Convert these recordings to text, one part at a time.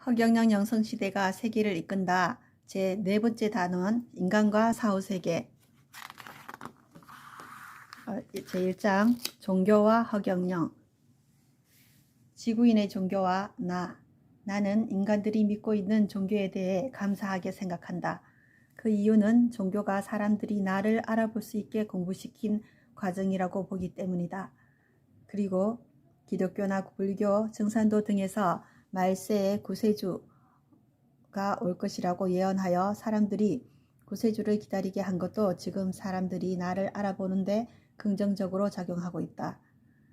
허경영 영성시대가 세계를 이끈다. 제 네 번째 단원 인간과 사후세계. 제1장 종교와 허경영. 지구인의 종교와 나는 인간들이 믿고 있는 종교에 대해 감사하게 생각한다. 그 이유는 종교가 사람들이 나를 알아볼 수 있게 공부시킨 과정이라고 보기 때문이다. 그리고 기독교나 불교, 증산도 등에서 말세의 구세주가 올 것이라고 예언하여 사람들이 구세주를 기다리게 한 것도 지금 사람들이 나를 알아보는데 긍정적으로 작용하고 있다.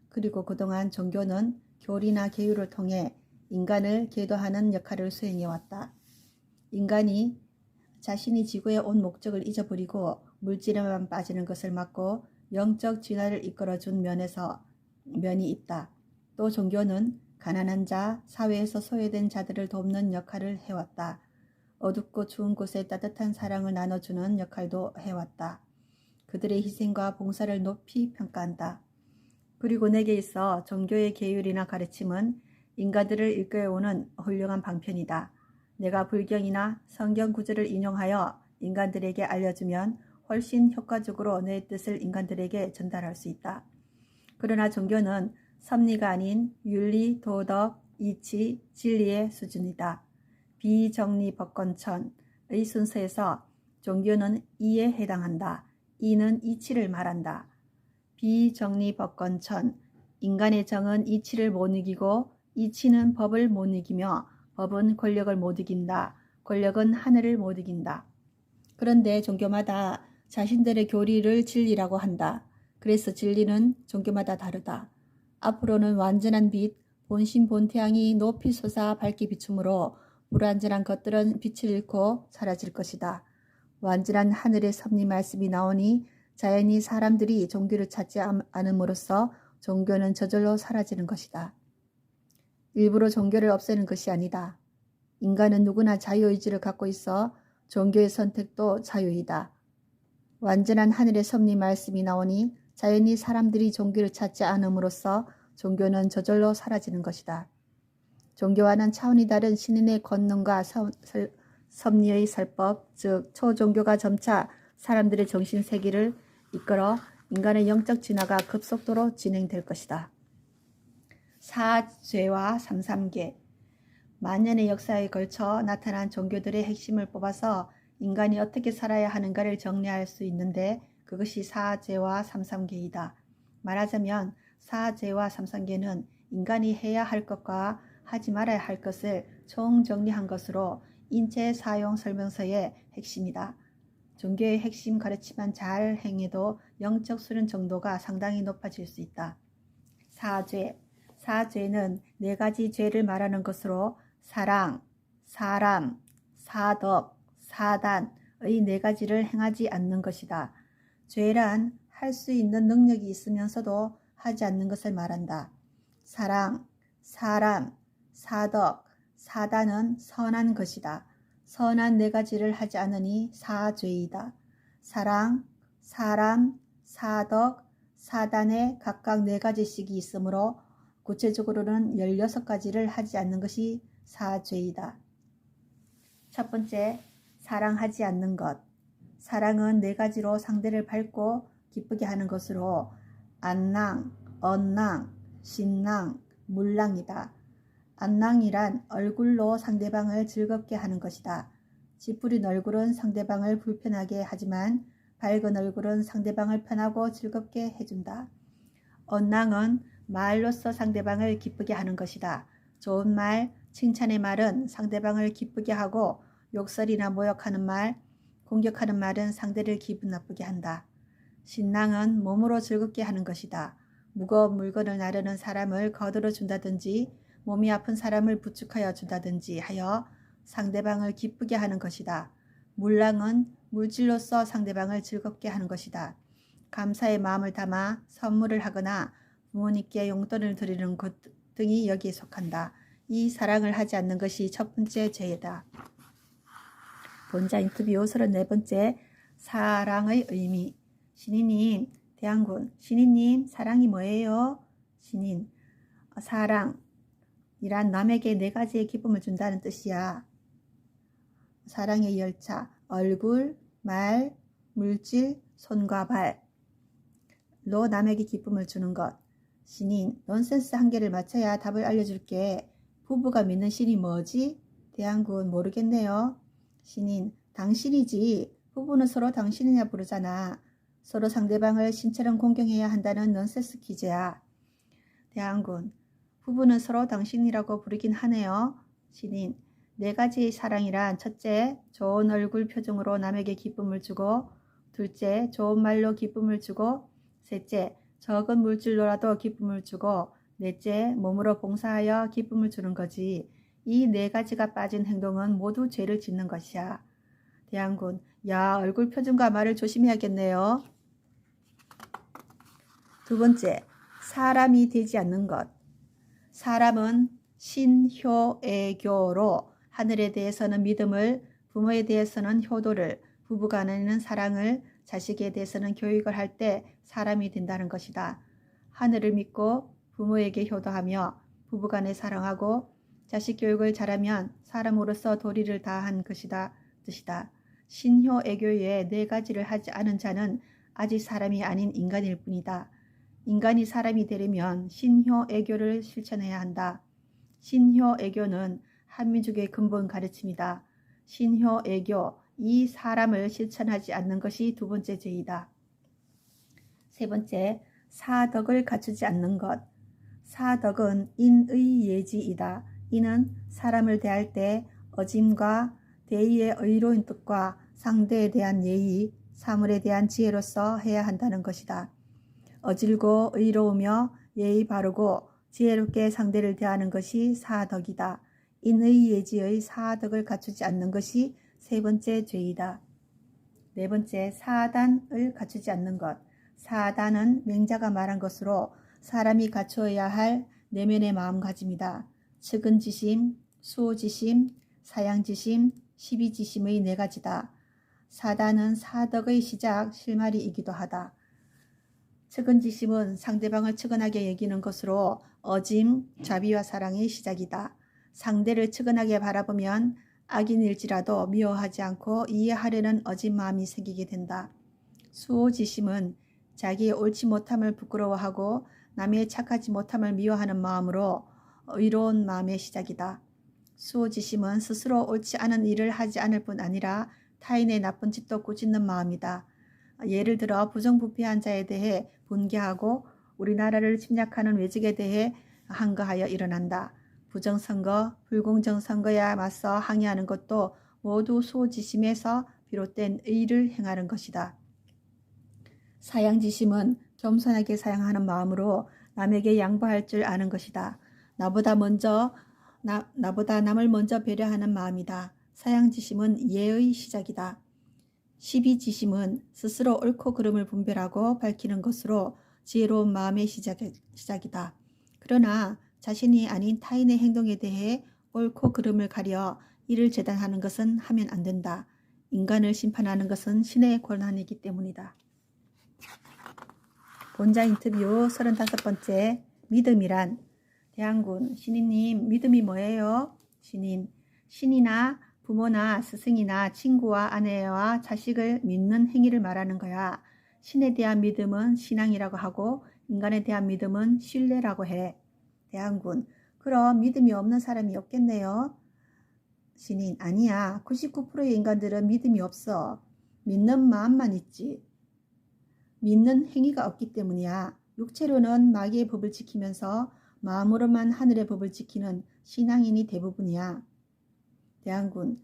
그리고 그동안 종교는 교리나 계율을 통해 인간을 계도하는 역할을 수행해왔다. 인간이 자신이 지구에 온 목적을 잊어버리고 물질에만 빠지는 것을 막고 영적 진화를 이끌어준 면이 있다. 또 종교는 가난한 자, 사회에서 소외된 자들을 돕는 역할을 해왔다. 어둡고 추운 곳에 따뜻한 사랑을 나눠주는 역할도 해왔다. 그들의 희생과 봉사를 높이 평가한다. 그리고 내게 있어 종교의 계율이나 가르침은 인간들을 이끌어오는 훌륭한 방편이다. 내가 불경이나 성경 구절을 인용하여 인간들에게 알려주면 훨씬 효과적으로 내 뜻을 인간들에게 전달할 수 있다. 그러나 종교는 섭리가 아닌 윤리, 도덕, 이치, 진리의 수준이다. 비정리법권천의 순서에서 종교는 이에 해당한다. 이는 이치를 말한다. 비정리법권천, 인간의 정은 이치를 못 이기고 이치는 법을 못 이기며 법은 권력을 못 이긴다. 권력은 하늘을 못 이긴다. 그런데 종교마다 자신들의 교리를 진리라고 한다. 그래서 진리는 종교마다 다르다. 앞으로는 완전한 빛, 본심 본태양이 높이 솟아 밝게 비추므로 불완전한 것들은 빛을 잃고 사라질 것이다. 완전한 하늘의 섭리 말씀이 나오니 자연히 사람들이 종교를 찾지 않음으로써 종교는 저절로 사라지는 것이다. 일부러 종교를 없애는 것이 아니다. 인간은 누구나 자유의지를 갖고 있어 종교의 선택도 자유이다. 완전한 하늘의 섭리 말씀이 나오니 자연히 사람들이 종교를 찾지 않음으로써 종교는 저절로 사라지는 것이다. 종교와는 차원이 다른 신인의 권능과 섭리의 설법, 즉 초종교가 점차 사람들의 정신세계를 이끌어 인간의 영적 진화가 급속도로 진행될 것이다. 사죄와 삼삼계. 만년의 역사에 걸쳐 나타난 종교들의 핵심을 뽑아서 인간이 어떻게 살아야 하는가를 정리할 수 있는데 그것이 사죄와 삼삼계이다. 말하자면 사죄와 삼삼계는 인간이 해야 할 것과 하지 말아야 할 것을 총정리한 것으로 인체 사용 설명서의 핵심이다. 종교의 핵심 가르침만 잘 행해도 영적 수련 정도가 상당히 높아질 수 있다. 사죄는 네 가지 죄를 말하는 것으로 사랑, 사람, 사덕, 사단의 네 가지를 행하지 않는 것이다. 죄란 할 수 있는 능력이 있으면서도 하지 않는 것을 말한다. 사랑, 사람, 사덕, 사단은 선한 것이다. 선한 네 가지를 하지 않으니 사죄이다. 사랑, 사람, 사덕, 사단에 각각 네 가지씩이 있으므로 구체적으로는 16가지를 하지 않는 것이 사죄이다. 첫 번째, 사랑하지 않는 것. 사랑은 네 가지로 상대를 밝고 기쁘게 하는 것으로 안랑, 언랑, 신랑, 물랑이다. 안랑이란 얼굴로 상대방을 즐겁게 하는 것이다. 찌푸린 얼굴은 상대방을 불편하게 하지만 밝은 얼굴은 상대방을 편하고 즐겁게 해준다. 언랑은 말로써 상대방을 기쁘게 하는 것이다. 좋은 말, 칭찬의 말은 상대방을 기쁘게 하고 욕설이나 모욕하는 말, 공격하는 말은 상대를 기분 나쁘게 한다. 신랑은 몸으로 즐겁게 하는 것이다. 무거운 물건을 나르는 사람을 거들어 준다든지 몸이 아픈 사람을 부축하여 준다든지 하여 상대방을 기쁘게 하는 것이다. 물랑은 물질로서 상대방을 즐겁게 하는 것이다. 감사의 마음을 담아 선물을 하거나 부모님께 용돈을 드리는 것 등이 여기에 속한다. 이 사랑을 하지 않는 것이 첫 번째 죄이다. 본자 인터뷰 34번째 사랑의 의미. 신인님, 대항군. 신인님, 사랑이 뭐예요? 신인, 사랑. 이란 남에게 4가지의 기쁨을 준다는 뜻이야. 사랑의 열차, 얼굴, 말, 물질, 손과 발로 남에게 기쁨을 주는 것. 신인, 넌센스 한 개를 맞춰야 답을 알려줄게. 부부가 믿는 신이 뭐지? 대한군, 모르겠네요. 신인, 당신이지. 부부는 서로 당신이냐 부르잖아. 서로 상대방을 신처럼 공경해야 한다는 넌센스 퀴즈야. 대한군, 부부는 서로 당신이라고 부르긴 하네요. 신인, 4가지의 사랑이란 첫째, 좋은 얼굴 표정으로 남에게 기쁨을 주고, 둘째, 좋은 말로 기쁨을 주고, 셋째, 적은 물질로라도 기쁨을 주고, 넷째, 몸으로 봉사하여 기쁨을 주는 거지. 이 4가지가 빠진 행동은 모두 죄를 짓는 것이야. 대한군, 야, 얼굴 표정과 말을 조심해야겠네요. 두 번째, 사람이 되지 않는 것. 사람은 신효애교로 하늘에 대해서는 믿음을, 부모에 대해서는 효도를, 부부간에는 사랑을, 자식에 대해서는 교육을 할 때 사람이 된다는 것이다. 하늘을 믿고 부모에게 효도하며 부부간에 사랑하고 자식 교육을 잘하면 사람으로서 도리를 다한 것이다 뜻이다. 신효애교의 4가지를 하지 않은 자는 아직 사람이 아닌 인간일 뿐이다. 인간이 사람이 되려면 신효애교를 실천해야 한다. 신효애교는 한민족의 근본 가르침이다. 신효애교, 이 사람을 실천하지 않는 것이 두 번째 죄이다. 세 번째, 사덕을 갖추지 않는 것. 사덕은 인의 예지이다. 이는 사람을 대할 때 어짐과 대의의 의로운 뜻과 상대에 대한 예의, 사물에 대한 지혜로서 해야 한다는 것이다. 어질고 의로우며 예의 바르고 지혜롭게 상대를 대하는 것이 사덕이다. 인의 예지의 사덕을 갖추지 않는 것이 세 번째 죄이다. 네 번째, 사단을 갖추지 않는 것. 사단은 맹자가 말한 것으로 사람이 갖추어야 할 내면의 마음가짐이다. 측은지심, 수호지심, 사양지심, 시비지심의 4가지다. 사단은 사덕의 시작, 실마리이기도 하다. 측은지심은 상대방을 측은하게 여기는 것으로 어짐, 자비와 사랑의 시작이다. 상대를 측은하게 바라보면 악인일지라도 미워하지 않고 이해하려는 어진 마음이 생기게 된다. 수호지심은 자기의 옳지 못함을 부끄러워하고 남의 착하지 못함을 미워하는 마음으로 의로운 마음의 시작이다. 수호지심은 스스로 옳지 않은 일을 하지 않을 뿐 아니라 타인의 나쁜 짓도 꾸짖는 마음이다. 예를 들어 부정부패한 자에 대해 분개하고 우리나라를 침략하는 외적에 대해 항거하여 일어난다. 부정선거, 불공정선거에 맞서 항의하는 것도 모두 수호지심에서 비롯된 의를 행하는 것이다. 사양지심은 겸손하게 사양하는 마음으로 남에게 양보할 줄 아는 것이다. 나보다 남을 먼저 배려하는 마음이다. 사양지심은 예의 시작이다. 시비지심은 스스로 옳고 그름을 분별하고 밝히는 것으로 지혜로운 마음의 시작이다. 그러나 자신이 아닌 타인의 행동에 대해 옳고 그름을 가려 이를 재단하는 것은 하면 안 된다. 인간을 심판하는 것은 신의 권한이기 때문이다. 본자 인터뷰 35번째, 믿음이란. 대한군, 신인님, 믿음이 뭐예요? 신인, 신이나 부모나 스승이나 친구와 아내와 자식을 믿는 행위를 말하는 거야. 신에 대한 믿음은 신앙이라고 하고 인간에 대한 믿음은 신뢰라고 해. 대한군, 그럼 믿음이 없는 사람이 없겠네요. 신인, 아니야. 99%의 인간들은 믿음이 없어. 믿는 마음만 있지. 믿는 행위가 없기 때문이야. 육체로는 마귀의 법을 지키면서 마음으로만 하늘의 법을 지키는 신앙인이 대부분이야. 대한군,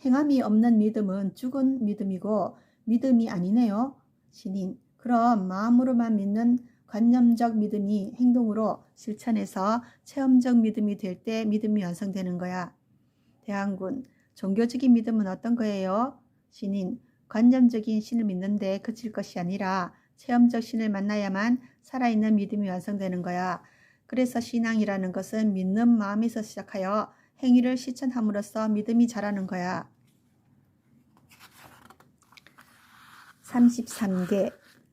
행함이 없는 믿음은 죽은 믿음이고 믿음이 아니네요. 신인, 그럼 마음으로만 믿는 관념적 믿음이 행동으로 실천해서 체험적 믿음이 될 때 믿음이 완성되는 거야. 대한군, 종교적인 믿음은 어떤 거예요? 신인, 관념적인 신을 믿는데 그칠 것이 아니라 체험적 신을 만나야만 살아있는 믿음이 완성되는 거야. 그래서 신앙이라는 것은 믿는 마음에서 시작하여 행위를 실천함으로써 믿음이 자라는 거야. 33개.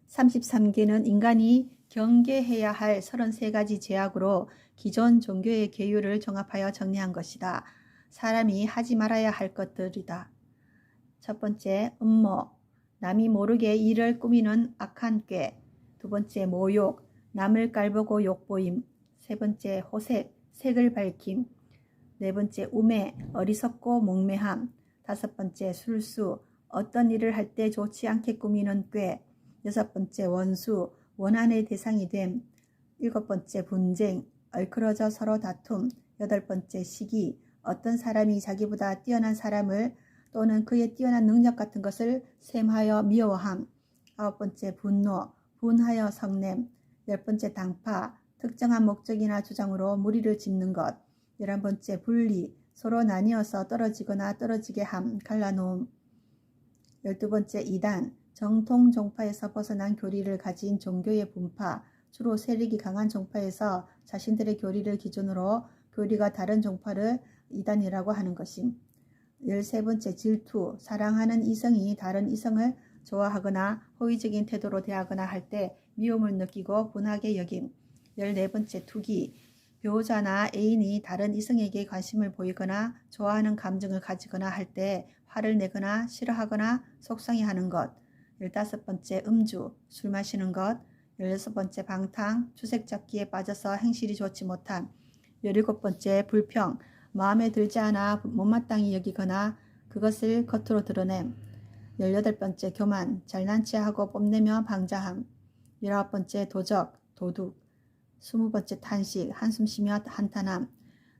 33개는 인간이 경계해야 할 33가지 죄악으로 기존 종교의 계율을 종합하여 정리한 것이다. 사람이 하지 말아야 할 것들이다. 첫 번째, 음모, 남이 모르게 일을 꾸미는 악한 꾀. 두 번째, 모욕, 남을 깔보고 욕보임. 세 번째, 호색, 색을 밝힘. 네 번째, 우매, 어리석고 목매함. 다섯 번째, 술수, 어떤 일을 할 때 좋지 않게 꾸미는 꾀. 여섯 번째, 원수, 원한의 대상이 됨. 일곱 번째, 분쟁, 얼크러져 서로 다툼. 여덟 번째, 시기, 어떤 사람이 자기보다 뛰어난 사람을 또는 그의 뛰어난 능력 같은 것을 셈하여 미워함. 아홉 번째, 분노, 분하여 성냄. 열 번째, 당파, 특정한 목적이나 주장으로 무리를 짓는 것. 11번째, 분리, 서로 나뉘어서 떨어지거나 떨어지게 함, 갈라놓음. 12번째, 이단, 정통 종파에서 벗어난 교리를 가진 종교의 분파, 주로 세력이 강한 종파에서 자신들의 교리를 기준으로 교리가 다른 종파를 이단이라고 하는 것임. 13번째, 질투, 사랑하는 이성이 다른 이성을 좋아하거나 호의적인 태도로 대하거나 할 때 미움을 느끼고 분하게 여김. 14번째, 투기, 배우자나 애인이 다른 이성에게 관심을 보이거나 좋아하는 감정을 가지거나 할 때 화를 내거나 싫어하거나 속상해하는 것. 15번째, 음주, 술 마시는 것. 16번째, 방탕, 주색잡기에 빠져서 행실이 좋지 못함. 17번째, 불평, 마음에 들지 않아 못마땅히 여기거나 그것을 겉으로 드러냄. 18번째, 교만, 잘난치 하고 뽐내며 방자함. 19번째, 도적, 도둑. 20번째, 탄식, 한숨 쉬며 한탄함.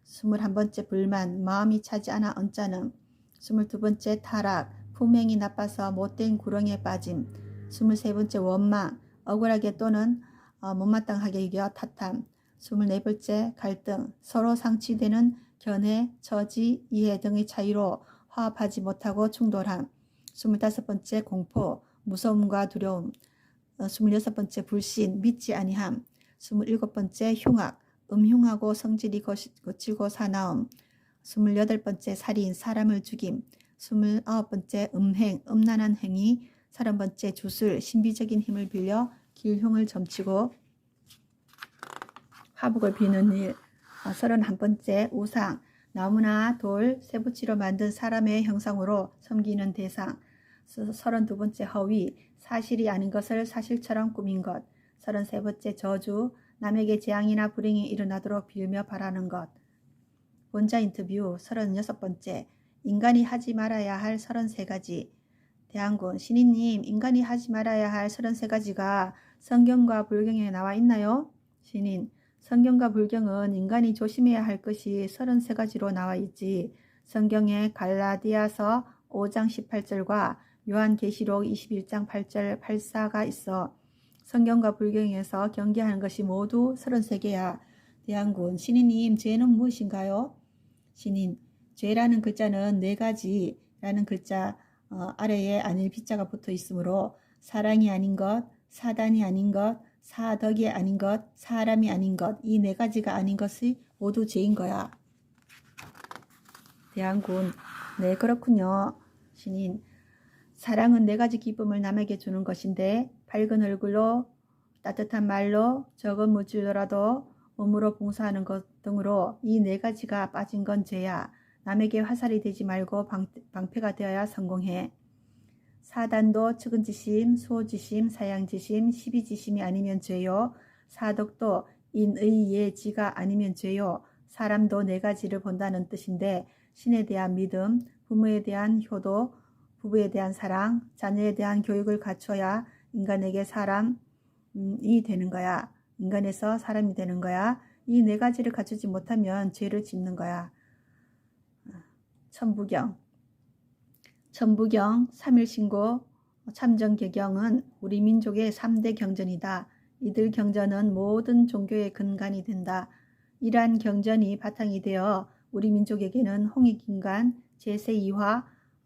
21번째, 불만, 마음이 차지 않아 언짢음. 22번째, 타락, 품행이 나빠서 못된 구렁이에 빠짐. 23번째, 원망, 억울하게 또는 못마땅하게 여겨 탓함. 24번째, 갈등, 서로 상치되는 견해, 처지, 이해 등의 차이로 화합하지 못하고 충돌함. 25번째, 공포, 무서움과 두려움. 26번째, 불신, 믿지 아니함. 27번째, 흉악, 음흉하고 성질이 거칠고 사나움. 28번째, 살인, 사람을 죽임. 29번째, 음행, 음란한 행위. 30번째, 주술, 신비적인 힘을 빌려 길흉을 점치고 화복을 비는 일. 31번째, 우상, 나무나 돌, 쇠붙이로 만든 사람의 형상으로 섬기는 대상. 32번째, 허위, 사실이 아닌 것을 사실처럼 꾸민 것. 33번째, 저주, 남에게 재앙이나 불행이 일어나도록 빌며 바라는 것. 본자 인터뷰. 36번째, 인간이 하지 말아야 할 33가지. 대한군, 신인님, 인간이 하지 말아야 할 33가지가 성경과 불경에 나와 있나요? 신인, 성경과 불경은 인간이 조심해야 할 것이 33가지로 나와 있지. 성경에 갈라디아서 5장 18절과 요한계시록 21장 8절 8사가 있어. 성경과 불경에서 경계하는 것이 모두 33개야. 대한군, 신인님, 죄는 무엇인가요? 신인, 죄라는 글자는 4가지라는 글자 아래에 아닐 빗자가 붙어 있으므로 사랑이 아닌 것, 사단이 아닌 것, 사덕이 아닌 것, 사람이 아닌 것, 이 4가지가 아닌 것이 모두 죄인 거야. 대한군, 네, 그렇군요. 신인, 사랑은 4가지 기쁨을 남에게 주는 것인데 밝은 얼굴로, 따뜻한 말로, 적은 물질로라도 몸으로 봉사하는 것 등으로 이 4가지가 빠진 건 죄야. 남에게 화살이 되지 말고 방패가 되어야 성공해. 사단도 측은지심, 수호지심, 사양지심, 시비지심이 아니면 죄요. 사덕도 인의 예지가 아니면 죄요. 사람도 4가지를 본다는 뜻인데 신에 대한 믿음, 부모에 대한 효도, 부부에 대한 사랑, 자녀에 대한 교육을 갖춰야 인간에게 사람이 되는 거야. 인간에서 사람이 되는 거야. 이 4가지를 갖추지 못하면 죄를 짓는 거야. 천부경, 3일신고, 참정개경은 우리 민족의 3대 경전이다. 이들 경전은 모든 종교의 근간이 된다. 이러한 경전이 바탕이 되어 우리 민족에게는 홍익인간, 제세2화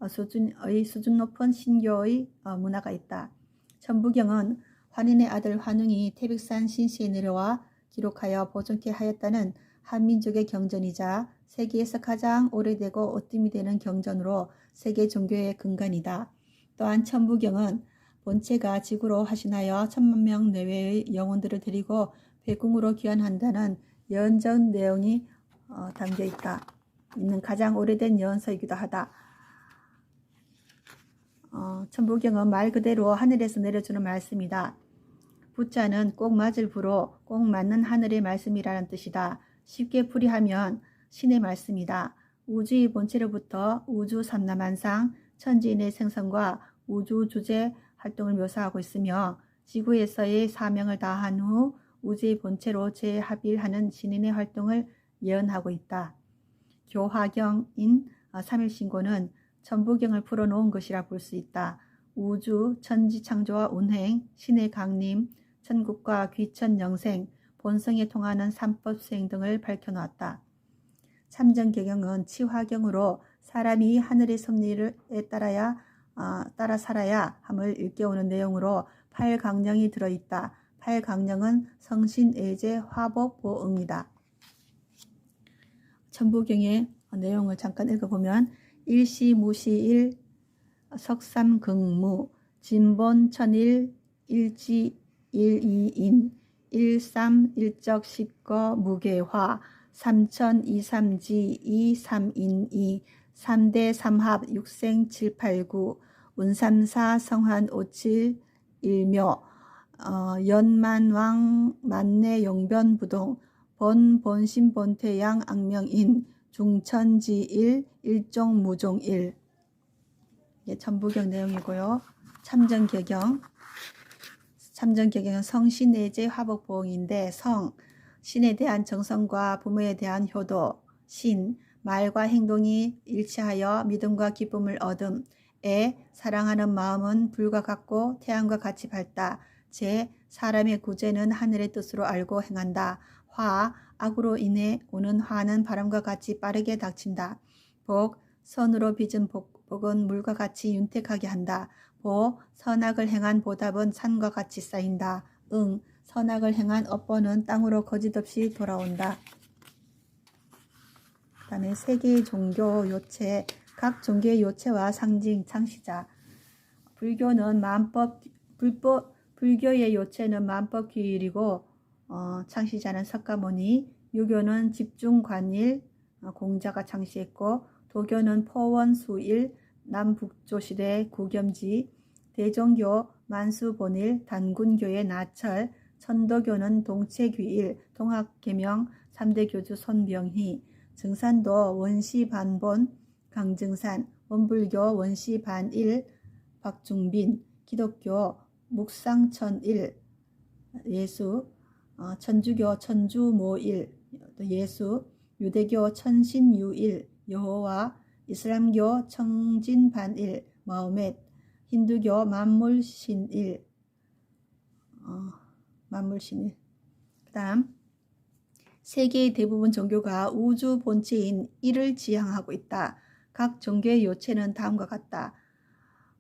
수준 높은 신교의 문화가 있다. 천부경은 환인의 아들 환웅이 태백산 신시에 내려와 기록하여 보존케 하였다는 한민족의 경전이자 세계에서 가장 오래되고 으뜸이 되는 경전으로 세계 종교의 근간이다. 또한 천부경은 본체가 지구로 하신하여 10,000명 내외의 영혼들을 데리고 백궁으로 귀환한다는 예언적 내용이 담겨 있는 가장 오래된 예언서이기도 하다. 천부경은 말 그대로 하늘에서 내려주는 말씀이다. 부자는 꼭 맞을 부로 꼭 맞는 하늘의 말씀이라는 뜻이다. 쉽게 풀이하면 신의 말씀이다. 우주의 본체로부터 우주 삼라만상, 천지인의 생성과 우주 주제 활동을 묘사하고 있으며 지구에서의 사명을 다한 후 우주의 본체로 재합일하는 신인의 활동을 예언하고 있다. 교화경인 삼일신고는 천부경을 풀어놓은 것이라 볼 수 있다. 우주, 천지 창조와 운행, 신의 강림, 천국과 귀천 영생, 본성에 통하는 삼법수행 등을 밝혀놓았다. 참전개경은 치화경으로 사람이 하늘의 섭리에 따라 살아야 함을 일깨우는 내용으로 8강령이 들어있다. 8강령은 성신애제 화복보응이다. 천부경의 내용을 잠깐 읽어보면 일시무시일 석삼긍무 진본천일 일지일이인 일삼일적십거 무게화 삼천이삼지 이삼인이 삼대삼합 육생칠팔구 운삼사 성환 오칠 일묘 연만왕 만내용변부동 본신본태양 악명인 중천지일 일종무종일. 천부경 내용이고요. 참전개경은 성신애제 화복보응인데 신에 대한 정성과 부모에 대한 효도, 말과 행동이 일치하여 믿음과 기쁨을 얻음, 사랑하는 마음은 불과 같고 태양과 같이 밝다. 사람의 구제는 하늘의 뜻으로 알고 행한다. 악으로 인해 오는 화는 바람과 같이 빠르게 닥친다. 선으로 빚은 복은 물과 같이 윤택하게 한다. 선악을 행한 보답은 산과 같이 쌓인다. 선악을 행한 업보는 땅으로 거짓없이 돌아온다. 그 다음에 세계의 종교 요체, 각 종교의 요체와 상징, 창시자. 불교의 요체는 만법규일이고 창시자는 석가모니, 유교는 집중관일, 공자가 창시했고 도교는 포원수일, 남북조실의 구겸지, 대종교 만수본일, 단군교의 나철, 천도교는 동체귀일, 동학계명, 3대 교주 손병희, 증산도 원시반본, 강증산, 원불교 원시반일, 박중빈, 기독교 묵상천일, 예수, 천주교 천주모일, 예수, 유대교 천신유일, 여호와, 이슬람교 청진반일, 마호멧, 힌두교 만물신일. 그 다음 세계의 대부분 종교가 우주 본체인 일을 지향하고 있다. 각 종교의 요체는 다음과 같다.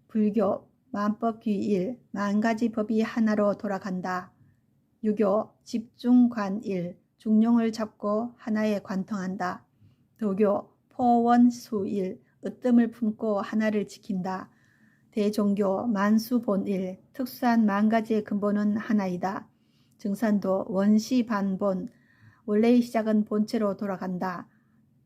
불교 만법귀일, 만가지 법이 하나로 돌아간다. 유교 집중관일, 중용을 잡고 하나에 관통한다. 도교 포원수일, 으뜸을 품고 하나를 지킨다. 대종교 만수본일, 특수한 만가지의 근본은 하나이다. 증산도 원시반본, 원래의 시작은 본체로 돌아간다.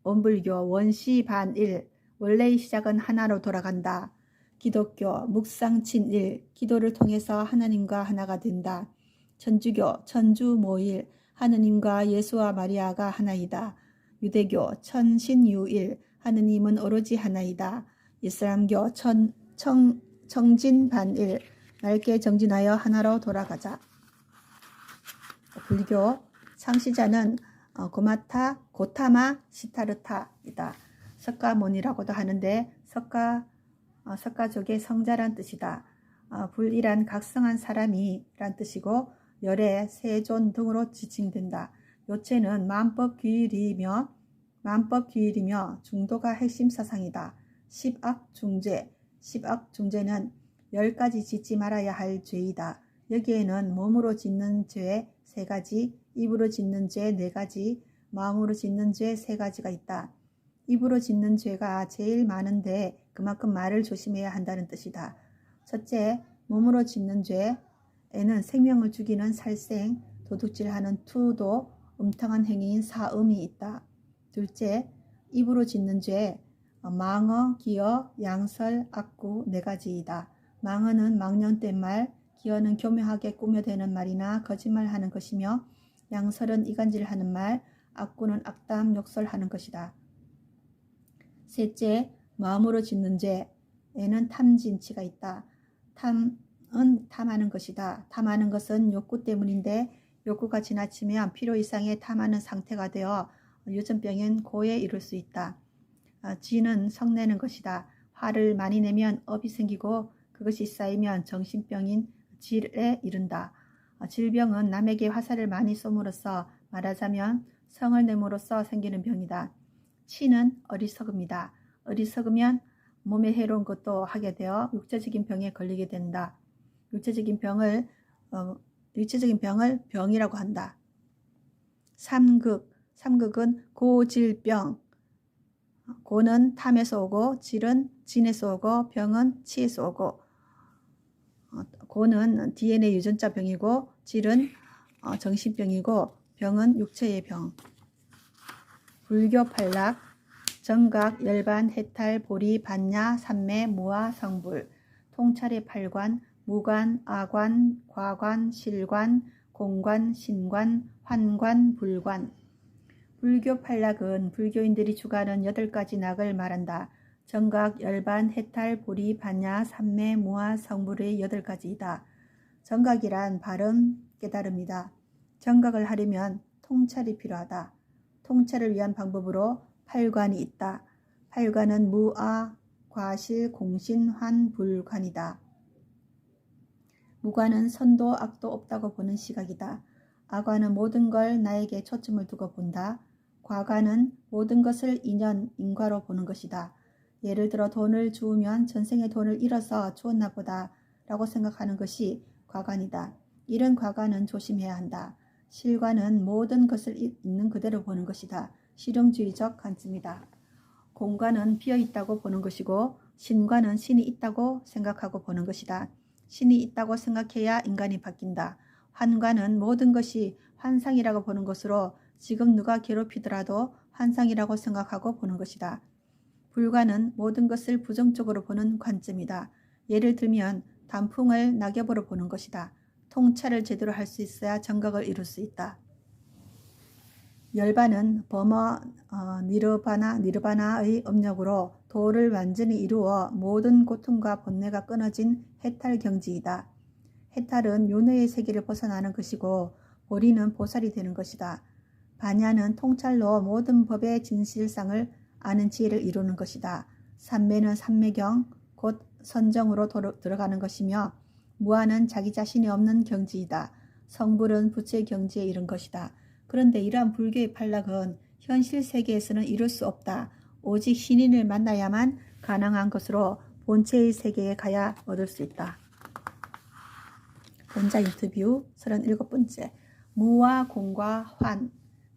원불교 원시반일, 원래의 시작은 하나로 돌아간다. 기독교 묵상친일, 기도를 통해서 하나님과 하나가 된다. 천주교 천주모일, 하느님과 예수와 마리아가 하나이다. 유대교 천신유일, 하느님은 오로지 하나이다. 이슬람교 청진반일, 맑게 정진하여 하나로 돌아가자. 불교 창시자는 고타마 시타르타이다. 석가모니라고도 하는데 석가족의 성자란 뜻이다. 불이란 각성한 사람이란 뜻이고 열애, 세존 등으로 지칭된다. 요체는 만법규일이며 중도가 핵심 사상이다. 십악중죄는 10가지 짓지 말아야 할 죄이다. 여기에는 몸으로 짓는 죄 3가지, 입으로 짓는 죄 4가지, 마음으로 짓는 죄 3가지가 있다. 입으로 짓는 죄가 제일 많은데 그만큼 말을 조심해야 한다는 뜻이다. 첫째, 몸으로 짓는 죄에는 생명을 죽이는 살생, 도둑질하는 투도, 음탕한 행위인 사음이 있다. 둘째, 입으로 짓는 죄, 망어, 기어, 양설, 악구 네 가지이다. 망어는 망령된 말, 기어는 교묘하게 꾸며대는 말이나 거짓말하는 것이며 양설은 이간질하는 말, 악구는 악담, 욕설하는 것이다. 셋째, 마음으로 짓는 죄에는 탐진치가 있다. 탐은 탐하는 것이다. 탐하는 것은 욕구 때문인데 욕구가 지나치면 필요 이상의 탐하는 상태가 되어 유전병인 고에 이를 수 있다. 지는 성내는 것이다. 화를 많이 내면 업이 생기고 그것이 쌓이면 정신병인 질에 이른다. 질병은 남에게 화살을 많이 쏘므로써 말하자면 성을 내므로써 생기는 병이다. 치는 어리석음이다. 어리석으면 몸에 해로운 것도 하게 되어 육체적인 병에 걸리게 된다. 육체적인 병을 병이라고 한다. 삼극은 고질병. 고는 탐에서 오고 질은 진에서 오고 병은 치에서 오고. 고는 DNA 유전자 병이고 질은 정신병이고 병은 육체의 병. 불교 팔락, 정각, 열반, 해탈, 보리, 반야, 삼매, 무아, 성불, 통찰의 팔관, 무관, 아관, 과관, 실관, 공관, 신관, 환관, 불관. 불교 팔락은 불교인들이 주가는 8가지 낙을 말한다. 정각, 열반, 해탈, 보리, 반야, 삼매, 무아, 성불의 8가지이다. 정각이란 바른 깨달음이다. 정각을 하려면 통찰이 필요하다. 통찰을 위한 방법으로 팔관이 있다. 팔관은 무아, 과실, 공신, 환, 불관이다. 무관은 선도, 악도 없다고 보는 시각이다. 아관은 모든 걸 나에게 초점을 두고 본다. 과관은 모든 것을 인연, 인과로 보는 것이다. 예를 들어 돈을 주우면 전생에 돈을 잃어서 주었나 보다 라고 생각하는 것이 과관이다. 이런 과관은 조심해야 한다. 실관은 모든 것을 있는 그대로 보는 것이다. 실용주의적 관점이다. 공관은 비어있다고 보는 것이고 신관은 신이 있다고 생각하고 보는 것이다. 신이 있다고 생각해야 인간이 바뀐다. 환관은 모든 것이 환상이라고 보는 것으로 지금 누가 괴롭히더라도 환상이라고 생각하고 보는 것이다. 불관은 모든 것을 부정적으로 보는 관점이다. 예를 들면 단풍을 낙엽으로 보는 것이다. 통찰을 제대로 할 수 있어야 정각을 이룰 수 있다. 열반은 범어 니르바나의 업력으로 도를 완전히 이루어 모든 고통과 번뇌가 끊어진 해탈 경지이다. 해탈은 윤회의 세계를 벗어나는 것이고 보리는 보살이 되는 것이다. 반야는 통찰로 모든 법의 진실상을 아는 지혜를 이루는 것이다. 삼매는 삼매경, 곧 선정으로 들어가는 것이며 무아는 자기 자신이 없는 경지이다. 성불은 부처의 경지에 이른 것이다. 그런데 이러한 불교의 팔락은 현실 세계에서는 이룰 수 없다. 오직 신인을 만나야만 가능한 것으로 본체의 세계에 가야 얻을 수 있다. 본자 인터뷰 37번째. 무와 공과 환.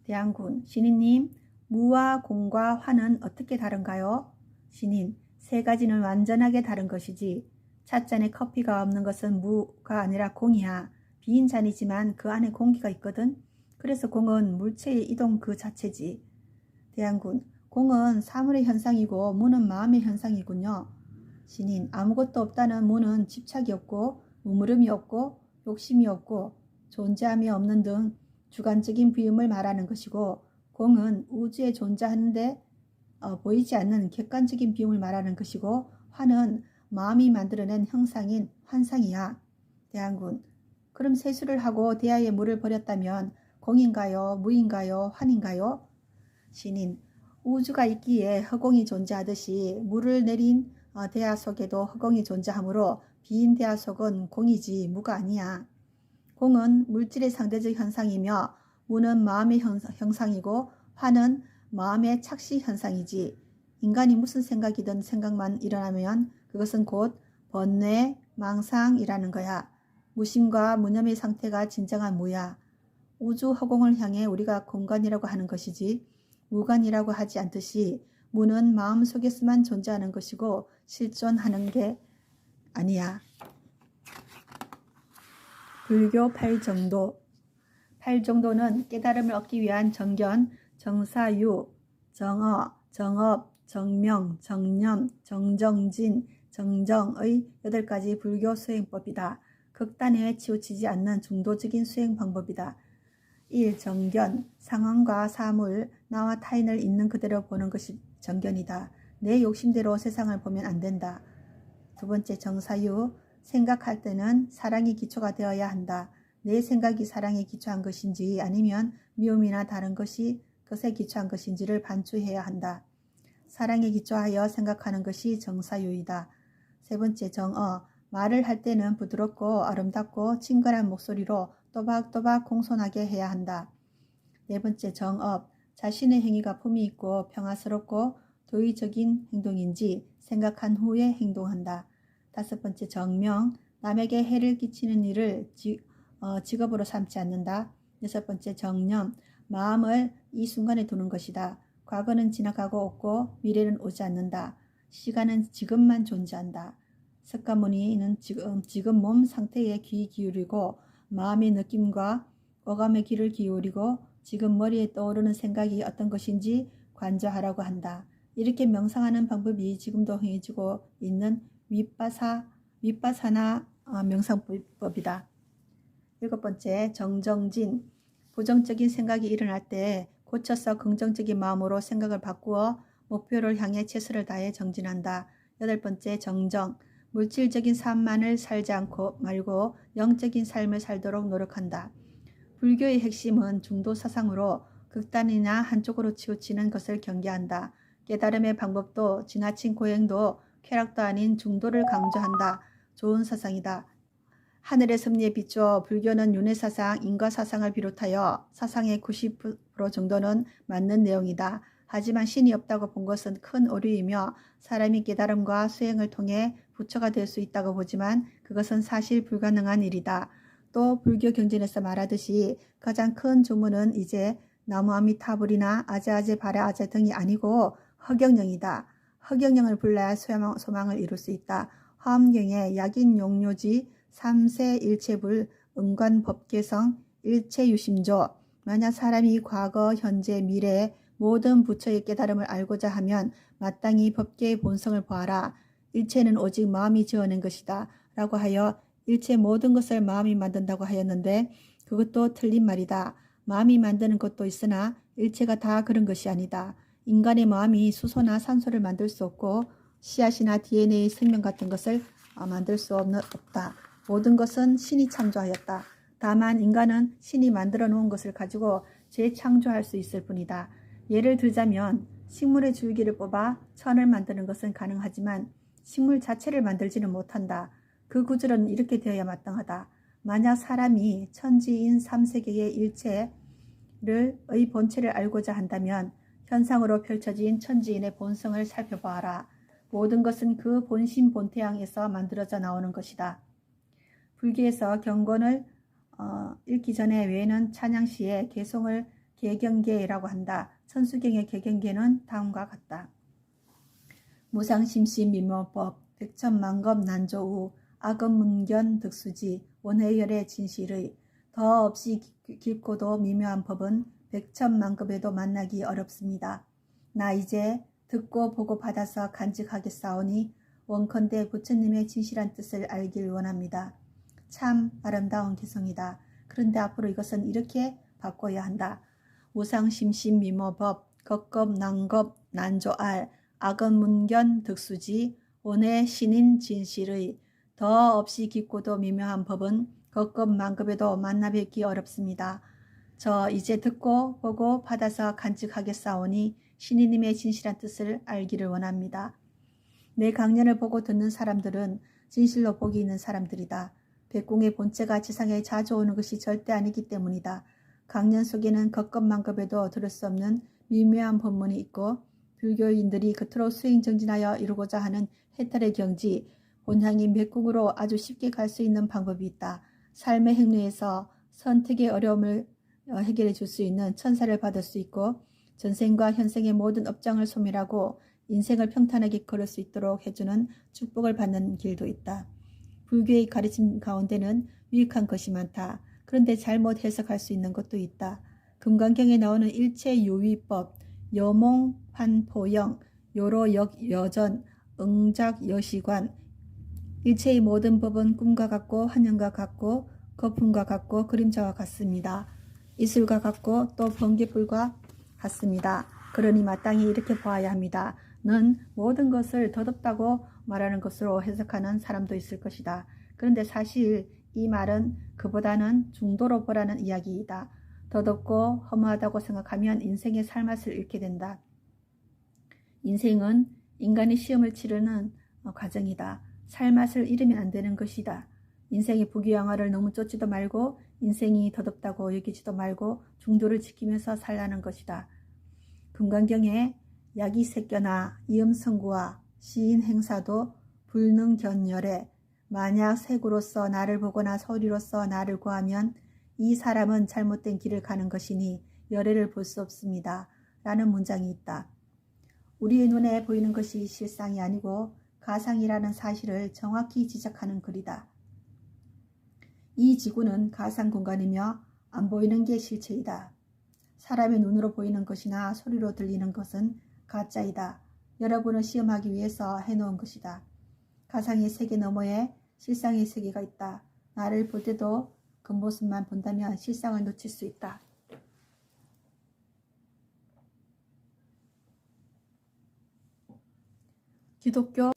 대양군. 신인님, 무와 공과 환은 어떻게 다른가요? 신인, 세 가지는 완전하게 다른 것이지. 찻잔에 커피가 없는 것은 무가 아니라 공이야. 빈 잔이지만 그 안에 공기가 있거든. 그래서 공은 물체의 이동 그 자체지. 대양군, 공은 사물의 현상이고 무는 마음의 현상이군요. 신인, 아무것도 없다는 무는 집착이 없고 무무름이 없고 욕심이 없고 존재함이 없는 등 주관적인 비움을 말하는 것이고, 공은 우주에 존재하는데 보이지 않는 객관적인 비움을 말하는 것이고, 환은 마음이 만들어낸 형상인 환상이야. 대양군, 그럼 세수를 하고 대야에 물을 버렸다면 공인가요? 무인가요? 환인가요? 신인, 우주가 있기에 허공이 존재하듯이 물을 내린 대야 속에도 허공이 존재하므로 빈 대야 속은 공이지 무가 아니야. 공은 물질의 상대적 현상이며 무는 마음의 형상이고 환은 마음의 착시 현상이지. 인간이 무슨 생각이든 생각만 일어나면 그것은 곧 번뇌, 망상이라는 거야. 무심과 무념의 상태가 진정한 무야. 우주 허공을 향해 우리가 공간이라고 하는 것이지 무관이라고 하지 않듯이 무는 마음속에서만 존재하는 것이고 실존하는 게 아니야. 불교 8정도. 8 정도는 깨달음을 얻기 위한 정견, 정사유, 정어, 정업, 정명, 정념, 정정진, 정정의 8가지 불교 수행법이다. 극단에 치우치지 않는 중도적인 수행 방법이다. 1. 정견, 상황과 사물, 나와 타인을 있는 그대로 보는 것이 정견이다. 내 욕심대로 세상을 보면 안 된다. 2번째 정사유, 생각할 때는 사랑이 기초가 되어야 한다. 내 생각이 사랑에 기초한 것인지 아니면 미움이나 다른 것이 것에 기초한 것인지를 반추해야 한다. 사랑에 기초하여 생각하는 것이 정사유이다. 3번째 정어, 말을 할 때는 부드럽고 아름답고 친근한 목소리로 또박또박 공손하게 해야 한다. 4번째 정업, 자신의 행위가 품위 있고 평화스럽고 도의적인 행동인지 생각한 후에 행동한다. 5번째 정명, 남에게 해를 끼치는 일을 직업으로 삼지 않는다. 6번째 정념, 마음을 이 순간에 두는 것이다. 과거는 지나가고 없고 미래는 오지 않는다. 시간은 지금만 존재한다. 석가모니는 지금 몸 상태에 귀 기울이고 마음의 느낌과 오감의 귀를 기울이고 지금 머리에 떠오르는 생각이 어떤 것인지 관조하라고 한다. 이렇게 명상하는 방법이 지금도 행해지고 있는 윗바사나 명상법이다. 7번째 정정진, 부정적인 생각이 일어날 때 고쳐서 긍정적인 마음으로 생각을 바꾸어 목표를 향해 최선을 다해 정진한다. 8번째 정정, 물질적인 삶만을 살지 말고 영적인 삶을 살도록 노력한다. 불교의 핵심은 중도 사상으로 극단이나 한쪽으로 치우치는 것을 경계한다. 깨달음의 방법도 지나친 고행도 쾌락도 아닌 중도를 강조한다. 좋은 사상이다. 하늘의 섭리에 비추어 불교는 윤회사상, 인과사상을 비롯하여 사상의 90% 정도는 맞는 내용이다. 하지만 신이 없다고 본 것은 큰 오류이며 사람이 깨달음과 수행을 통해 부처가 될 수 있다고 보지만 그것은 사실 불가능한 일이다. 또 불교 경전에서 말하듯이 가장 큰 주문은 이제 나무아미타불이나 아제아제 바라아제 등이 아니고 허경영이다. 허경영을 불러야 소망을 이룰 수 있다. 화엄경에 약인용료지 3세 일체불 은관법계성 일체유심조, 만약 사람이 과거, 현재, 미래 모든 부처의 깨달음을 알고자 하면 마땅히 법계의 본성을 보아라. 일체는 오직 마음이 지어낸 것이다 라고 하여 일체 모든 것을 마음이 만든다고 하였는데 그것도 틀린 말이다. 마음이 만드는 것도 있으나 일체가 다 그런 것이 아니다. 인간의 마음이 수소나 산소를 만들 수 없고 씨앗이나 DNA 생명 같은 것을 만들 수 없다. 모든 것은 신이 창조하였다. 다만 인간은 신이 만들어 놓은 것을 가지고 재창조할 수 있을 뿐이다. 예를 들자면 식물의 줄기를 뽑아 천을 만드는 것은 가능하지만 식물 자체를 만들지는 못한다. 그 구조는 이렇게 되어야 마땅하다. 만약 사람이 천지인 3세계의 일체의 본체를 알고자 한다면 현상으로 펼쳐진 천지인의 본성을 살펴보아라. 모든 것은 그 본심 본태양에서 만들어져 나오는 것이다. 불교에서 경건을 읽기 전에 외에는 찬양시에 개송을 개경계라고 한다. 천수경의 개경계는 다음과 같다. 무상심시미묘법 백천만겁 난조우 악업문견 득수지 원해열의 진실의 더 없이 깊고도 미묘한 법은 백천만급에도 만나기 어렵습니다. 나 이제 듣고 보고 받아서 간직하겠사오니 원컨대 부처님의 진실한 뜻을 알길 원합니다. 참 아름다운 개성이다. 그런데 앞으로 이것은 이렇게 바꿔야 한다. 무상심심미모법 겁겁난겁 난조알 악언문견 득수지 원해 신인 진실의 더 없이 깊고도 미묘한 법은 겁겁만급에도 만나 뵙기 어렵습니다. 저 이제 듣고 보고 받아서 간직하겠사오니 신이님의 진실한 뜻을 알기를 원합니다. 내 강연을 보고 듣는 사람들은 진실로 복이 있는 사람들이다. 백공의 본체가 지상에 자주 오는 것이 절대 아니기 때문이다. 강연 속에는 겁겁만급에도 들을 수 없는 미묘한 법문이 있고 불교인들이 겉으로 수행 정진하여 이루고자 하는 해탈의 경지, 본향인 맥궁으로 아주 쉽게 갈 수 있는 방법이 있다. 삶의 행로에서 선택의 어려움을 해결해 줄 수 있는 천사를 받을 수 있고 전생과 현생의 모든 업장을 소멸하고 인생을 평탄하게 걸을 수 있도록 해주는 축복을 받는 길도 있다. 불교의 가르침 가운데는 유익한 것이 많다. 그런데 잘못 해석할 수 있는 것도 있다. 금강경에 나오는 일체유의법, 여몽환포영, 요로역여전, 응작여시관, 일체의 모든 법은 꿈과 같고 환영과 같고 거품과 같고 그림자와 같습니다. 이슬과 같고 또 번개불과 같습니다. 그러니 마땅히 이렇게 보아야 합니다. 는 모든 것을 더덥다고 말하는 것으로 해석하는 사람도 있을 것이다. 그런데 사실 이 말은 그보다는 중도로 보라는 이야기이다. 더덥고 허무하다고 생각하면 인생의 살맛을 잃게 된다. 인생은 인간이 시험을 치르는 과정이다. 살맛을 잃으면 안 되는 것이다. 인생의 부귀영화를 너무 쫓지도 말고 인생이 더덥다고 여기지도 말고 중도를 지키면서 살라는 것이다. 금강경에 야기색견나 이음성구와 시인행사도 불능견열에 만약 색으로서 나를 보거나 소리로서 나를 구하면 이 사람은 잘못된 길을 가는 것이니 열애를 볼 수 없습니다. 라는 문장이 있다. 우리의 눈에 보이는 것이 실상이 아니고 가상이라는 사실을 정확히 지적하는 글이다. 이 지구는 가상 공간이며 안 보이는 게 실체이다. 사람의 눈으로 보이는 것이나 소리로 들리는 것은 가짜이다. 여러분을 시험하기 위해서 해놓은 것이다. 가상의 세계 너머에 실상의 세계가 있다. 나를 볼 때도 겉모습만 본다면 실상을 놓칠 수 있다. 기독교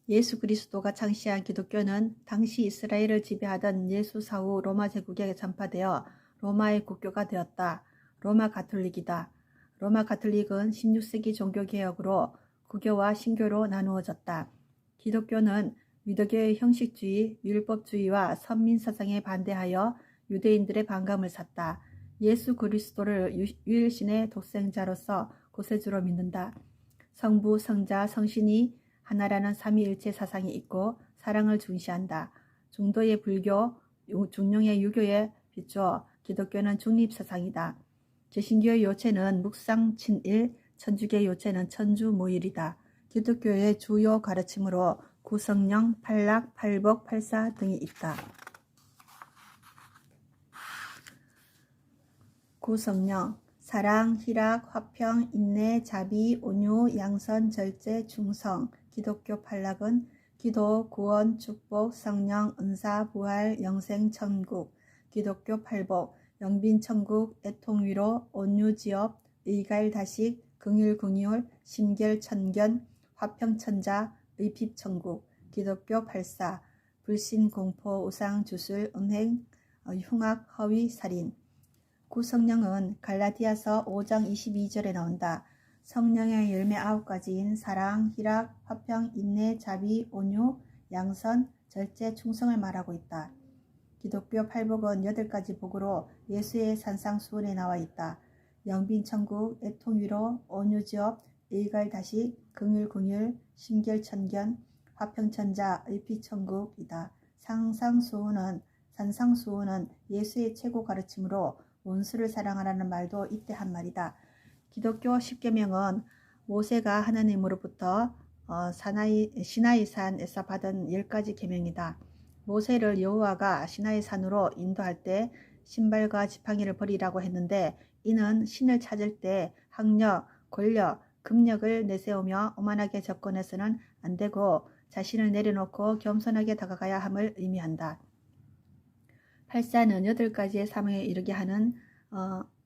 예수 그리스도가 창시한 기독교는 당시 이스라엘을 지배하던 예수사후 로마 제국에 전파되어 로마의 국교가 되었다. 로마 가톨릭이다. 로마 가톨릭은 16세기 종교개혁으로 구교와 신교로 나누어졌다. 기독교는 유대교의 형식주의, 율법주의와 선민사상에 반대하여 유대인들의 반감을 샀다. 예수 그리스도를 유일신의 독생자로서 구세주로 믿는다. 성부, 성자, 성신이 하나라는 삼위일체 사상이 있고 사랑을 중시한다. 중도의 불교, 중용의 유교에 비추어 기독교는 중립사상이다. 개신교의 요체는 묵상친일, 천주교의 요체는 천주무일이다. 기독교의 주요 가르침으로 구성령, 팔락, 팔복, 팔사 등이 있다. 구성령 사랑, 희락, 화평, 인내, 자비, 온유, 양선, 절제, 충성. 기독교 팔락은 기도, 구원, 축복, 성령, 은사, 부활, 영생, 천국. 기독교 팔복 영빈, 천국, 애통, 위로, 온유, 지업, 의갈, 다식, 긍휼, 긍휼, 심결, 천견, 화평, 천자, 의핍, 천국. 기독교 팔사 불신, 공포, 우상, 주술, 음행, 흉악, 허위, 살인. 구성령은 갈라디아서 5장 22절에 나온다. 성령의 열매 9가지인 사랑, 희락, 화평, 인내, 자비, 온유, 양선, 절제, 충성을 말하고 있다. 기독교 팔복은 8가지 복으로 예수의 산상수훈에 나와 있다. 영빈 천국, 애통 위로, 온유 지업, 의갈 다식, 긍휼 긍휼, 심결 천견, 화평 천자, 의피 천국이다. 산상수훈은 예수의 최고 가르침으로 원수를 사랑하라는 말도 이때 한 말이다. 기독교 10계명은 모세가 하나님으로부터 시나이산에서 받은 10가지 계명이다. 모세를 여호와가 시나이산으로 인도할 때 신발과 지팡이를 버리라고 했는데 이는 신을 찾을 때 학력, 권력, 금력을 내세우며 오만하게 접근해서는 안 되고 자신을 내려놓고 겸손하게 다가가야 함을 의미한다. 팔사는 8가지의 사명에 이르게 하는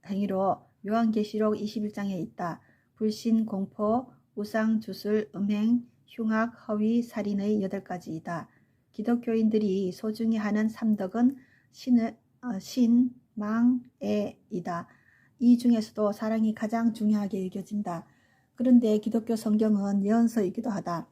행위로 요한계시록 21장에 있다. 불신, 공포, 우상, 주술, 음행, 흉악, 허위, 살인의 8가지이다. 기독교인들이 소중히 하는 3덕은 신, 망, 애이다. 이 중에서도 사랑이 가장 중요하게 여겨진다. 그런데 기독교 성경은 예언서이기도 하다.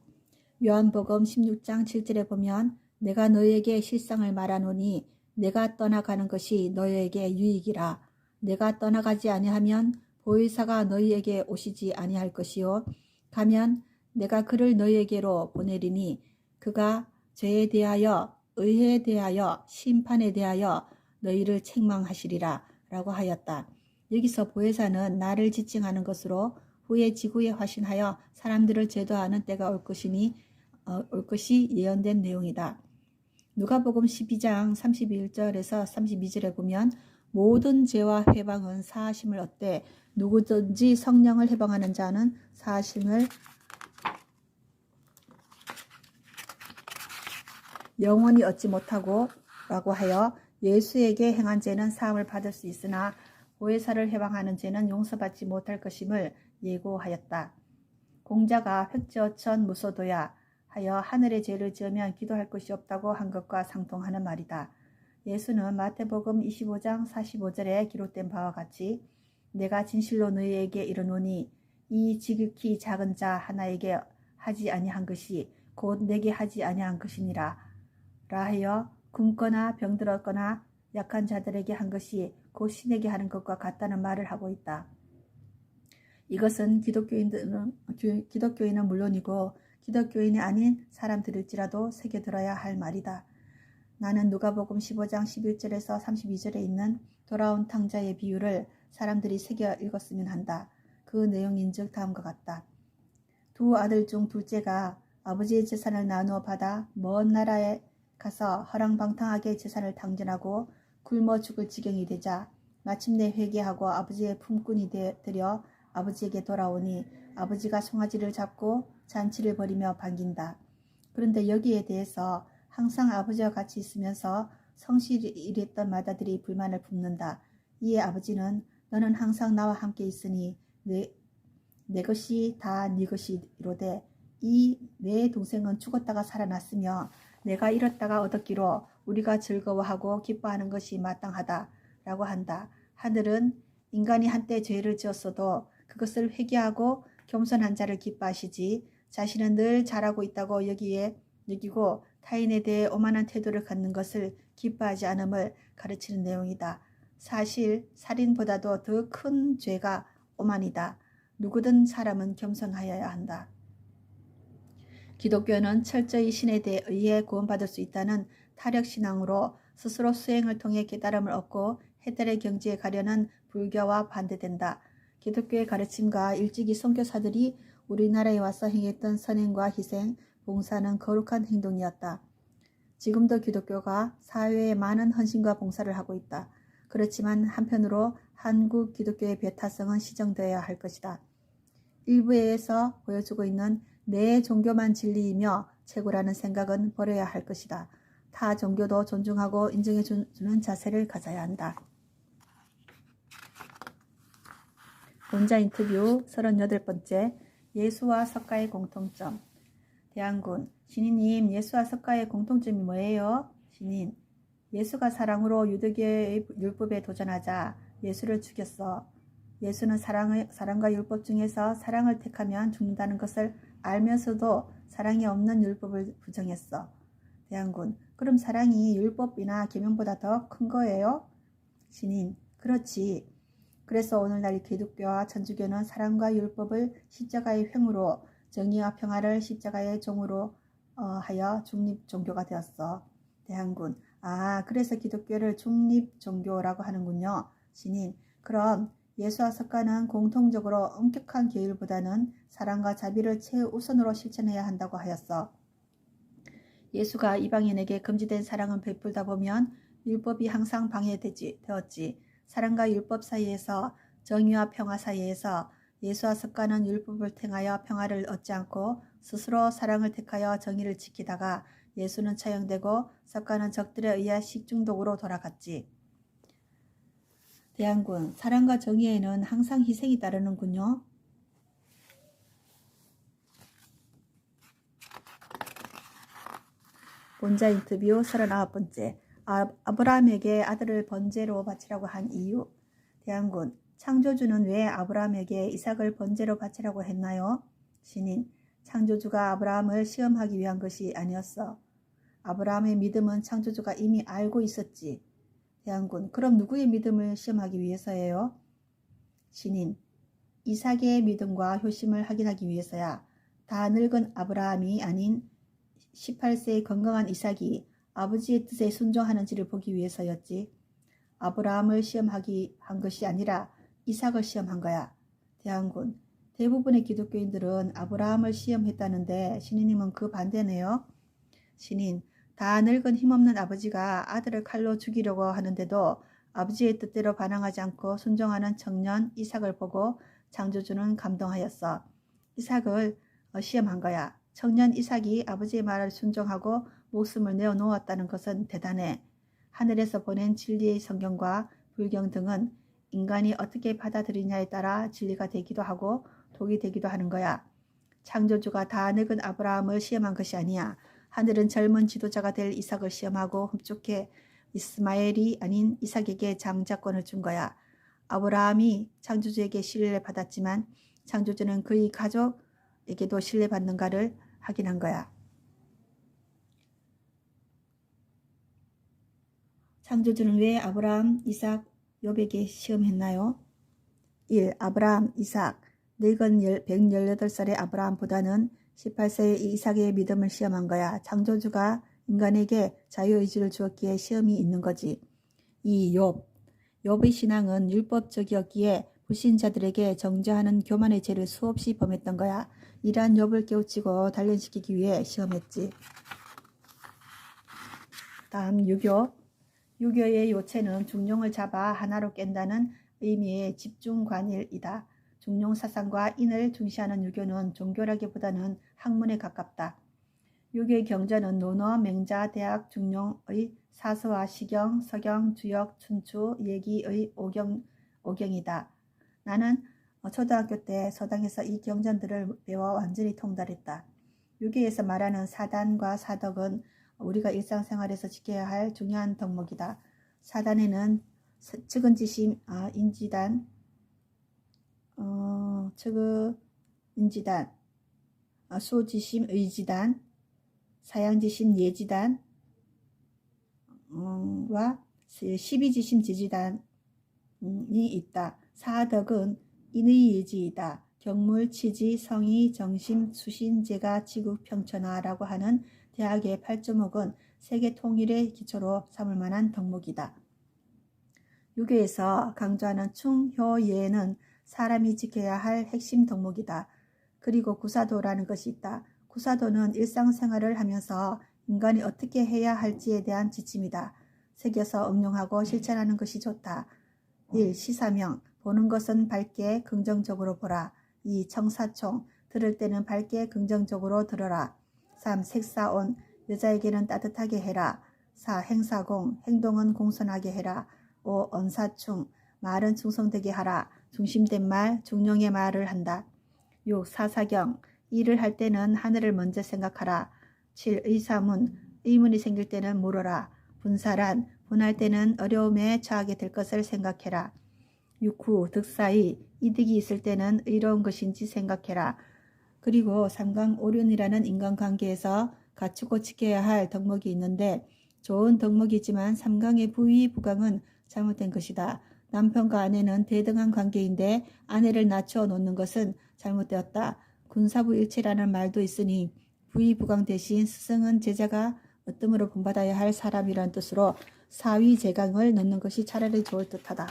요한복음 16장 7절에 보면 내가 너희에게 실상을 말하노니 내가 떠나가는 것이 너희에게 유익이라. 내가 떠나가지 아니하면 보혜사가 너희에게 오시지 아니할 것이요 가면 내가 그를 너희에게로 보내리니 그가 죄에 대하여 의에 대하여 심판에 대하여 너희를 책망하시리라 라고 하였다. 여기서 보혜사는 나를 지칭하는 것으로 후에 지구에 화신하여 사람들을 제도하는 때가 올 것이 예언된 내용이다. 누가복음 12장 31절에서 32절에 보면 모든 죄와 회방은 사하심을 얻되 누구든지 성령을 회방하는 자는 사하심을 영원히 얻지 못하고 라고 하여 예수에게 행한 죄는 사함을 받을 수 있으나 보혜사를 회방하는 죄는 용서받지 못할 것임을 예고하였다. 공자가 획지어천 무소도야 하여 하늘의 죄를 지으면 기도할 것이 없다고 한 것과 상통하는 말이다. 예수는 마태복음 25장 45절에 기록된 바와 같이 내가 진실로 너희에게 이르노니 이 지극히 작은 자 하나에게 하지 아니한 것이 곧 내게 하지 아니한 것이니라 라하여 굶거나 병들었거나 약한 자들에게 한 것이 곧 신에게 하는 것과 같다는 말을 하고 있다. 이것은 기독교인은 물론이고 기독교인이 아닌 사람들일지라도 새겨들어야 할 말이다. 나는 누가복음 15장 11절에서 32절에 있는 돌아온 탕자의 비유를 사람들이 새겨 읽었으면 한다. 그 내용인즉 다음과 같다. 두 아들 중 둘째가 아버지의 재산을 나누어 받아 먼 나라에 가서 허랑방탕하게 재산을 탕진하고 굶어 죽을 지경이 되자 마침내 회개하고 아버지의 품꾼이 되려 아버지에게 돌아오니 아버지가 송아지를 잡고 잔치를 벌이며 반긴다. 그런데 여기에 대해서 항상 아버지와 같이 있으면서 성실히 일했던 맏아들이 불만을 품는다. 이에 아버지는 너는 항상 나와 함께 있으니 내 것이 다 네 것이로되 이 내 동생은 죽었다가 살아났으며 내가 잃었다가 얻었기로 우리가 즐거워하고 기뻐하는 것이 마땅하다 라고 한다. 하늘은 인간이 한때 죄를 지었어도 그것을 회개하고 겸손한 자를 기뻐하시지 자신은 늘 잘하고 있다고 여기고 타인에 대해 오만한 태도를 갖는 것을 기뻐하지 않음을 가르치는 내용이다. 사실 살인보다도 더 큰 죄가 오만이다. 누구든 사람은 겸손하여야 한다. 기독교는 철저히 신에 의해 구원받을 수 있다는 타력신앙으로 스스로 수행을 통해 깨달음을 얻고 해탈의 경지에 가려는 불교와 반대된다. 기독교의 가르침과 일찍이 선교사들이 우리나라에 와서 행했던 선행과 희생, 봉사는 거룩한 행동이었다. 지금도 기독교가 사회에 많은 헌신과 봉사를 하고 있다. 그렇지만 한편으로 한국 기독교의 배타성은 시정되어야 할 것이다. 일부에서 보여주고 있는 내 종교만 진리이며 최고라는 생각은 버려야 할 것이다. 타 종교도 존중하고 인정해주는 자세를 가져야 한다. 본자 인터뷰 38번째 예수와 석가의 공통점. 대안군 신인님, 예수와 석가의 공통점이 뭐예요? 신인, 예수가 사랑으로 유대교의 율법에 도전하자 예수를 죽였어. 예수는 사랑과 율법 중에서 사랑을 택하면 죽는다는 것을 알면서도 사랑이 없는 율법을 부정했어. 대안군, 그럼 사랑이 율법이나 계명보다 더 큰 거예요? 신인, 그렇지. 그래서 오늘날 기독교와 천주교는 사랑과 율법을 십자가의 횡으로, 정의와 평화를 십자가의 종으로 하여 중립 종교가 되었어. 대한군, 그래서 기독교를 중립 종교라고 하는군요. 신인, 그럼 예수와 석가는 공통적으로 엄격한 계율보다는 사랑과 자비를 최우선으로 실천해야 한다고 하였어. 예수가 이방인에게 금지된 사랑은 베풀다 보면 율법이 항상 방해되었지. 사랑과 율법 사이에서, 정의와 평화 사이에서 예수와 석가는 율법을 택하여 평화를 얻지 않고 스스로 사랑을 택하여 정의를 지키다가 예수는 처형되고 석가는 적들에 의해 식중독으로 돌아갔지. 대안군, 사랑과 정의에는 항상 희생이 따르는군요. 본자 인터뷰 39번째 아브라함에게 아들을 번제로 바치라고 한 이유. 대안군, 창조주는 왜 아브라함에게 이삭을 번제로 바치라고 했나요? 신인, 창조주가 아브라함을 시험하기 위한 것이 아니었어. 아브라함의 믿음은 창조주가 이미 알고 있었지. 대안군, 그럼 누구의 믿음을 시험하기 위해서예요? 신인, 이삭의 믿음과 효심을 확인하기 위해서야. 다 늙은 아브라함이 아닌 18세의 건강한 이삭이 아버지의 뜻에 순종하는지를 보기 위해서였지. 아브라함을 시험하기 한 것이 아니라 이삭을 시험한 거야. 대안군, 대부분의 기독교인들은 아브라함을 시험했다는데 신인님은 그 반대네요. 신인, 다 늙은 힘없는 아버지가 아들을 칼로 죽이려고 하는데도 아버지의 뜻대로 반항하지 않고 순종하는 청년 이삭을 보고 창조주는 감동하였어. 이삭을 시험한 거야. 청년 이삭이 아버지의 말을 순종하고 목숨을 내어놓았다는 것은 대단해. 하늘에서 보낸 진리의 성경과 불경 등은 인간이 어떻게 받아들이냐에 따라 진리가 되기도 하고 독이 되기도 하는 거야. 창조주가 다 늙은 아브라함을 시험한 것이 아니야. 하늘은 젊은 지도자가 될 이삭을 시험하고 흡족해 이스마엘이 아닌 이삭에게 장자권을 준 거야. 아브라함이 창조주에게 신뢰를 받았지만 창조주는 그의 가족에게도 신뢰받는가를 확인한 거야. 창조주는 왜 아브라함, 이삭, 욥에게 시험했나요? 1. 아브라함, 이삭. 늙은 118살의 아브라함보다는 18세의 이삭의 믿음을 시험한 거야. 창조주가 인간에게 자유의지를 주었기에 시험이 있는 거지. 2. 욥의 신앙은 율법적이었기에 불신자들에게 정죄하는 교만의 죄를 수없이 범했던 거야. 이러한 욥을 깨우치고 단련시키기 위해 시험했지. 다음 유교. 유교의 요체는 중용을 잡아 하나로 깬다는 의미의 집중관일이다. 중용 사상과 인을 중시하는 유교는 종교라기보다는 학문에 가깝다. 유교의 경전은 논어, 맹자, 대학, 중용의 사서와 시경, 서경, 주역, 춘추, 예기의 오경이다. 나는 초등학교 때 서당에서 이 경전들을 배워 완전히 통달했다. 유교에서 말하는 사단과 사덕은 우리가 일상생활에서 지켜야 할 중요한 덕목이다. 사단에는 측은지심, 인지단, 측은인지단, 수지심, 의지단, 사양지심, 예지단, 와 십이지심, 지지단이 있다. 사덕은 인의 예지이다. 경물, 치지, 성의, 정심, 수신, 재가, 지국, 평천하라고 하는 대학의 8조목은 세계 통일의 기초로 삼을 만한 덕목이다. 유교에서 강조하는 충효예는 사람이 지켜야 할 핵심 덕목이다. 그리고 구사도라는 것이 있다. 구사도는 일상생활을 하면서 인간이 어떻게 해야 할지에 대한 지침이다. 새겨서 응용하고 실천하는 것이 좋다. 1. 시사명. 보는 것은 밝게 긍정적으로 보라. 2. 청사총. 들을 때는 밝게 긍정적으로 들어라. 3. 색사온. 여자에게는 따뜻하게 해라. 4. 행사공. 행동은 공손하게 해라. 5. 언사충. 말은 충성되게 하라. 중심된 말, 중용의 말을 한다. 6. 사사경. 일을 할 때는 하늘을 먼저 생각하라. 7. 의사문. 의문이 생길 때는 물어라. 분사란. 분할 때는 어려움에 처하게 될 것을 생각해라. 6. 후. 득사의. 이득이 있을 때는 의로운 것인지 생각해라. 그리고 삼강오륜이라는 인간관계에서 갖추고 지켜야 할 덕목이 있는데 좋은 덕목이지만 삼강의 부위 부강은 잘못된 것이다. 남편과 아내는 대등한 관계인데 아내를 낮추어 놓는 것은 잘못되었다. 군사부일체라는 말도 있으니 부위 부강 대신 스승은 제자가 으뜸으로 본받아야 할 사람이란 뜻으로 사위제강을 넣는 것이 차라리 좋을 듯하다.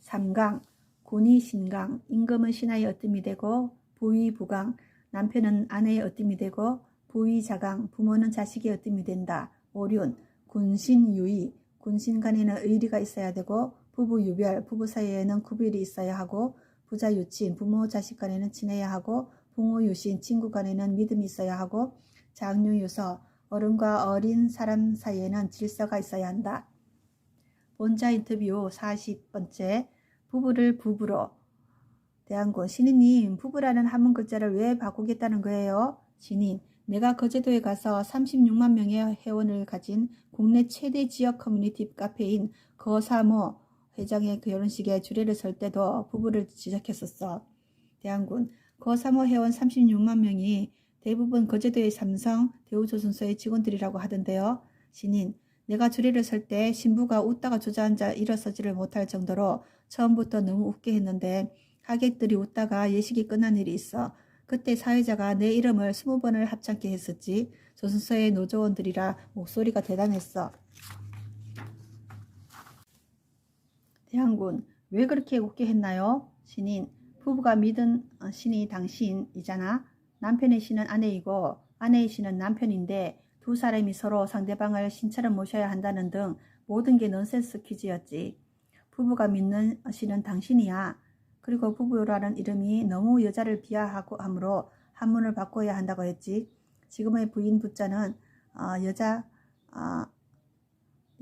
3강. 군이 신강, 임금은 신하의 으뜸이 되고 부위 부강, 남편은 아내의 으뜸이 되고 부위 자강, 부모는 자식의 으뜸이 된다. 오륜. 군신유의, 군신 간에는 의리가 있어야 되고 부부유별, 부부 사이에는 구별이 있어야 하고 부자유친, 부모 자식 간에는 친해야 하고 붕우유신, 친구 간에는 믿음이 있어야 하고 장유유서, 어른과 어린 사람 사이에는 질서가 있어야 한다. 본자 인터뷰 40번째. 부부를 부부로. 대한군. 신인님, 부부라는 한문 글자를 왜 바꾸겠다는 거예요? 신인. 내가 거제도에 가서 36만 명의 회원을 가진 국내 최대 지역 커뮤니티 카페인 거사모 회장의 결혼식에 주례를 설 때도 부부를 지적했었어. 대한군. 거사모 회원 36만 명이 대부분 거제도의 삼성, 대우조선소의 직원들이라고 하던데요. 신인. 내가 주례를 설 때 신부가 웃다가 주저앉아 일어서지를 못할 정도로 처음부터 너무 웃게 했는데 하객들이 웃다가 예식이 끝난 일이 있어. 그때 사회자가 내 이름을 20번을 합창케 했었지. 조선소의 노조원들이라 목소리가 대단했어. 대한군. 왜 그렇게 웃게 했나요? 신인. 부부가 믿은 신이 당신이잖아. 남편의 신은 아내이고 아내이시는 남편인데 두 사람이 서로 상대방을 신처럼 모셔야 한다는 등 모든 게 넌센스 퀴즈였지. 부부가 믿는 신은 당신이야. 그리고 부부라는 이름이 너무 여자를 비하하고 하므로 한문을 바꿔야 한다고 했지. 지금의 부인 부자는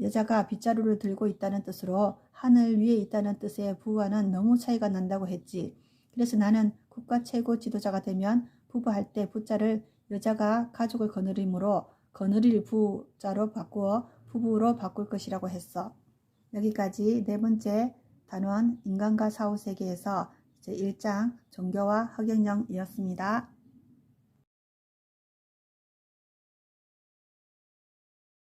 여자가 빗자루를 들고 있다는 뜻으로 하늘 위에 있다는 뜻의 부와는 너무 차이가 난다고 했지. 그래서 나는 국가 최고 지도자가 되면 부부할 때 부자를 여자가 가족을 거느리므로 거느릴 부자로 바꾸어 부부로 바꿀 것이라고 했어. 여기까지 네 번째 단원 인간과 사후세계에서 제1장 종교와 허경영이었습니다.